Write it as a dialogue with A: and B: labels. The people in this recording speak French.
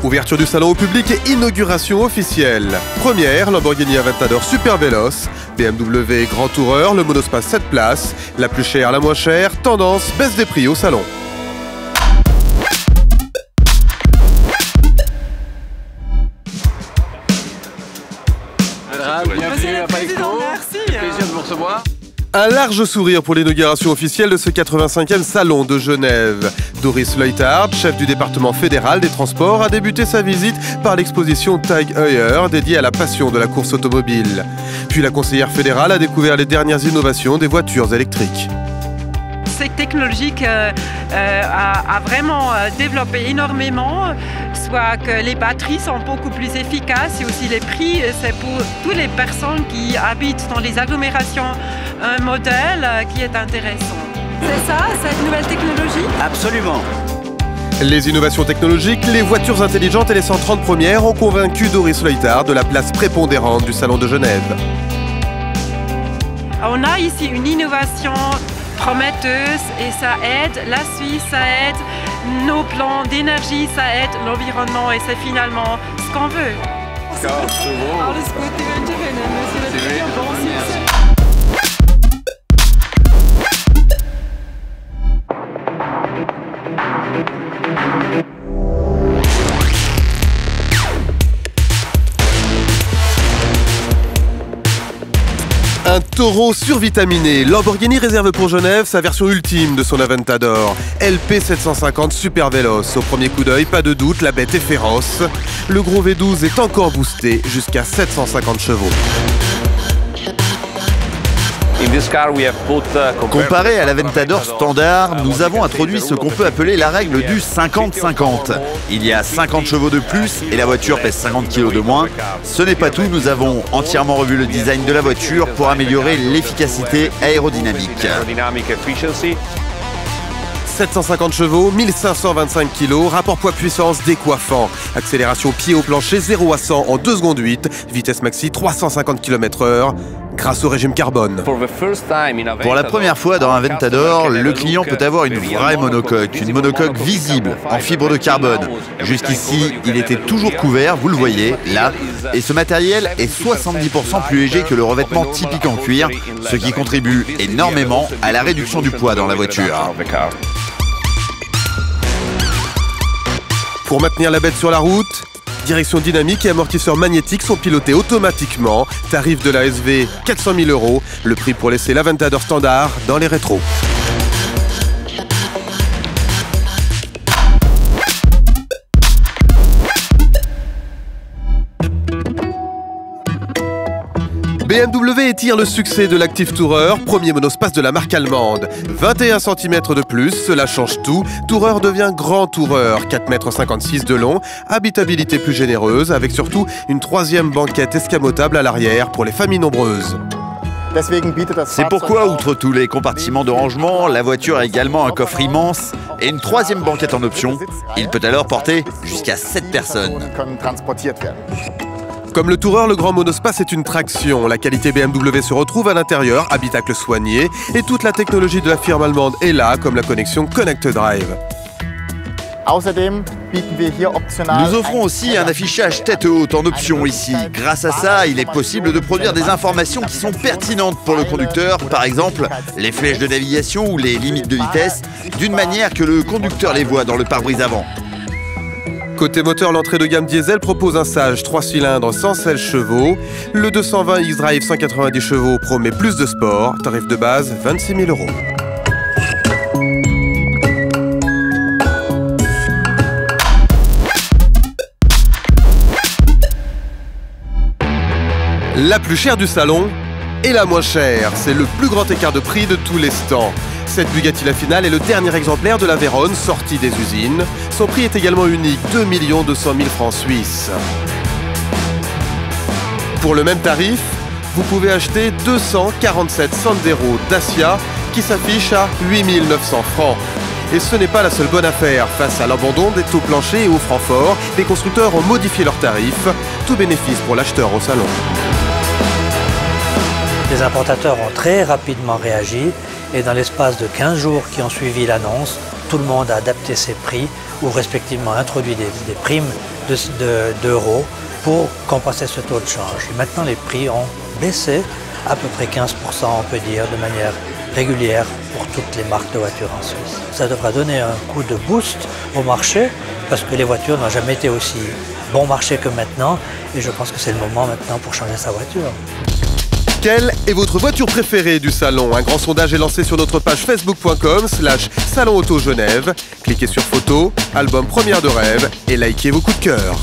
A: Ouverture du salon au public et inauguration officielle. Première, Lamborghini Aventador Super Veloce, BMW Grand Tourer, le monospace 7 places, la plus chère, la moins chère, tendance, baisse des prix au salon.
B: Bienvenue à Palexpo, plaisir de vous recevoir.
A: Un large sourire pour l'inauguration officielle de ce 85e salon de Genève. Doris Leuthard, chef du département fédéral des transports, a débuté sa visite par l'exposition Tag Heuer, dédiée à la passion de la course automobile. Puis la conseillère fédérale a découvert les dernières innovations des voitures électriques.
C: Cette technologie a vraiment développé énormément, soit que les batteries sont beaucoup plus efficaces et aussi les prix, c'est pour toutes les personnes qui habitent dans les agglomérations un modèle qui est intéressant. C'est ça, cette nouvelle technologie?
B: Absolument.
A: Les innovations technologiques, les voitures intelligentes et les 130 premières ont convaincu Doris Leuthard de la place prépondérante du salon de Genève.
C: On a ici une innovation prometteuse et ça aide la Suisse, ça aide nos plans d'énergie, ça aide l'environnement et c'est finalement ce qu'on veut. Alles Gute wünsche ich Ihnen, Monsieur le Président. Bon succès.
A: Un taureau survitaminé, Lamborghini réserve pour Genève sa version ultime de son Aventador, LP 750 Super Veloce. Au premier coup d'œil, pas de doute, la bête est féroce. Le gros V12 est encore boosté jusqu'à 750 chevaux.
D: Comparé à l'Aventador standard, nous avons introduit ce qu'on peut appeler la règle du 50-50. Il y a 50 chevaux de plus et la voiture pèse 50 kg de moins. Ce n'est pas tout, nous avons entièrement revu le design de la voiture pour améliorer l'efficacité aérodynamique.
A: 750 chevaux, 1525 kg, rapport poids-puissance décoiffant. Accélération pied au plancher, 0 à 100 en 2 secondes 8, vitesse maxi 350 km/h, grâce au régime carbone.
D: Pour la première fois dans Aventador, le client peut avoir une vraie monocoque, une monocoque visible en fibre de carbone. Jusqu'ici, il était toujours couvert, vous le voyez, là, et ce matériel est 70% plus léger que le revêtement typique en cuir, ce qui contribue énormément à la réduction du poids dans la voiture.
A: Pour maintenir la bête sur la route, direction dynamique et amortisseurs magnétiques sont pilotés automatiquement. Tarif de la SV 400 000 €, le prix pour laisser l'Aventador standard dans les rétros. BMW étire le succès de l'Active Tourer, premier monospace de la marque allemande. 21 cm de plus, cela change tout. Tourer devient Grand Tourer, 4,56 m de long, habitabilité plus généreuse, avec surtout une troisième banquette escamotable à l'arrière pour les familles nombreuses.
D: C'est pourquoi, outre tous les compartiments de rangement, la voiture a également un coffre immense et une troisième banquette en option. Il peut alors porter jusqu'à 7 personnes.
A: Comme le Tourer, le grand monospace est une traction. La qualité BMW se retrouve à l'intérieur, habitacle soigné, et toute la technologie de la firme allemande est là, comme la connexion Connect Drive.
D: Nous offrons aussi un affichage tête haute en option ici. Grâce à ça, il est possible de produire des informations qui sont pertinentes pour le conducteur, par exemple les flèches de navigation ou les limites de vitesse, d'une manière que le conducteur les voit dans le pare-brise avant.
A: Côté moteur, l'entrée de gamme diesel propose un Sage 3 cylindres 116 chevaux. Le 220 X-Drive 190 chevaux promet plus de sport. Tarif de base 26 000 €. La plus chère du salon et la moins chère. C'est le plus grand écart de prix de tous les stands. Cette Bugatti La Finale est le dernier exemplaire de la Veyron sortie des usines. Son prix est également unique, 2 200 000 francs suisses. Pour le même tarif, vous pouvez acheter 247 Sandero Dacia qui s'affiche à 8 900 francs. Et ce n'est pas la seule bonne affaire. Face à l'abandon des taux planchers et aux francs forts, les constructeurs ont modifié leurs tarifs. Tout bénéfice pour l'acheteur au salon.
E: Les importateurs ont très rapidement réagi Et dans l'espace de 15 jours qui ont suivi l'annonce, tout le monde a adapté ses prix ou respectivement introduit des primes d'euros pour compenser ce taux de change. Et maintenant, les prix ont baissé à peu près 15%, on peut dire, de manière régulière pour toutes les marques de voitures en Suisse. Ça devra donner un coup de boost au marché parce que les voitures n'ont jamais été aussi bon marché que maintenant et je pense que c'est le moment maintenant pour changer sa voiture.
A: Quelle est votre voiture préférée du salon? Un grand sondage est lancé sur notre page facebook.com/Salon Auto Genève. Cliquez sur photo, album première de rêve et likez vos coups de cœur.